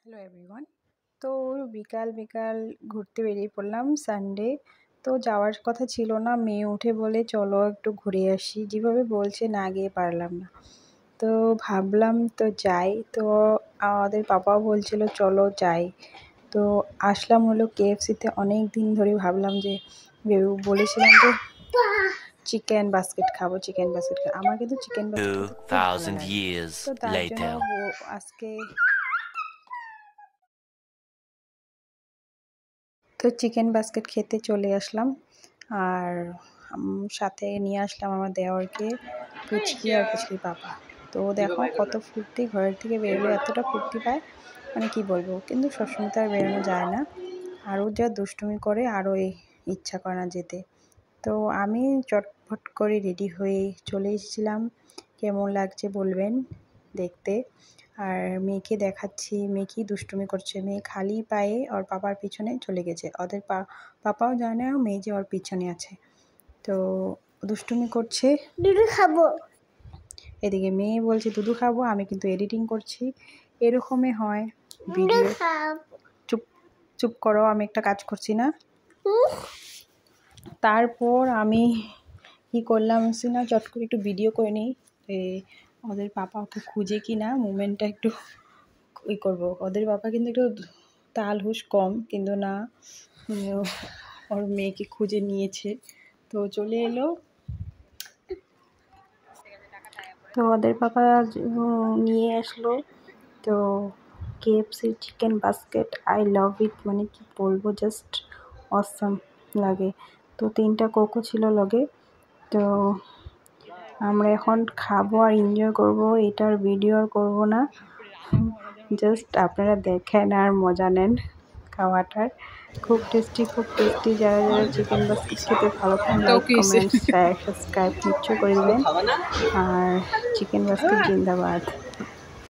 Hello everyone. তো বিকাল বিকাল ঘুরতে বেরিয়ে পড়লাম সানডে। তো যাওয়ার কথা ছিল না, মেয়ে উঠে বলে চলো একটু ঘুরে আসি, যেভাবে বলছে না গিয়ে পারলাম না। তো ভাবলাম তো যাই, তো আমাদের পাপাও বলছিল চলো যাই। তো আসলাম হলো KFC-তে। অনেক দিন ধরে ভাবলাম যে বলেছিলাম যে চিকেন বাস্কেট খাবো, চিকেন বাস্কেট খাবো। আমার কিন্তু চিকেন বাস্কেট খেতে খুব ভালো লাগে। তো তার জন্য আজকে তো চিকেন বাস্কেট খেতে চলে আসলাম। আর সাথে নিয়ে আসলাম আমার দেওরকে, পুচকি আর পুচকির পাপা। তো দেখো কত ফুর্তি, ঘরের থেকে বেরোলে এতটা ফুর্তি পায়, মানে কি বলবো। কিন্তু সবসময় তো আর বেরোনো যায় না, আরও যা দুষ্টুমি করে আরও ইচ্ছা করে না যেতে। তো আমি চটফট করে রেডি হয়ে চলে এসেছিলাম। কেমন লাগছে বলবেন দেখতে। আর মেয়েকে দেখাচ্ছি, মেয়ে কি দুষ্টুমি করছে। মেয়ে খালি পায়ে ওর পাপার পিছনে চলে গেছে, ওদের পাপাও জানে না মেয়ে যে ওর পিছনে আছে। তো দুষ্টুমি করছে, দুধু খাবো। এদিকে মেয়ে বলছে দুধু খাবো, আমি কিন্তু এডিটিং করছি। এরকমই হয় ভিডিও। চুপ চুপ করো, আমি একটা কাজ করছি না। তারপর আমি কি করলাম না, চট করে একটু ভিডিও করে নিই। ওদের পাপা ওকে খুঁজে কি না, মুভমেন্টটা একটু করবো। ওদের পাপা কিন্তু একটু তাল হুঁশ কম, কিন্তু না, ওর মেয়েকে খুঁজে নিয়েছে। তো চলে এলো। তো ওদের পাপা নিয়ে আসলো। তো KFC chicken basket, I love it, মানে কি বলবো, জাস্ট অসাম লাগে। তো 3টা কোকো ছিল লগে। তো আমরা এখন খাবো আর এনজয় করব, এটার ভিডিও আর করবো না, জাস্ট আপনারা দেখেন আর মজা নেন খাওয়াটার। খুব টেস্টি, খুব টেস্টি। যারা যারা চিকেন বাস্কেট খেতে ভালো পান, লাইক কমেন্ট শেয়ার সাবস্ক্রাইব নিশ্চয় করে দেবেন। আর চিকেন বাস্কেট জিন্দাবাদ।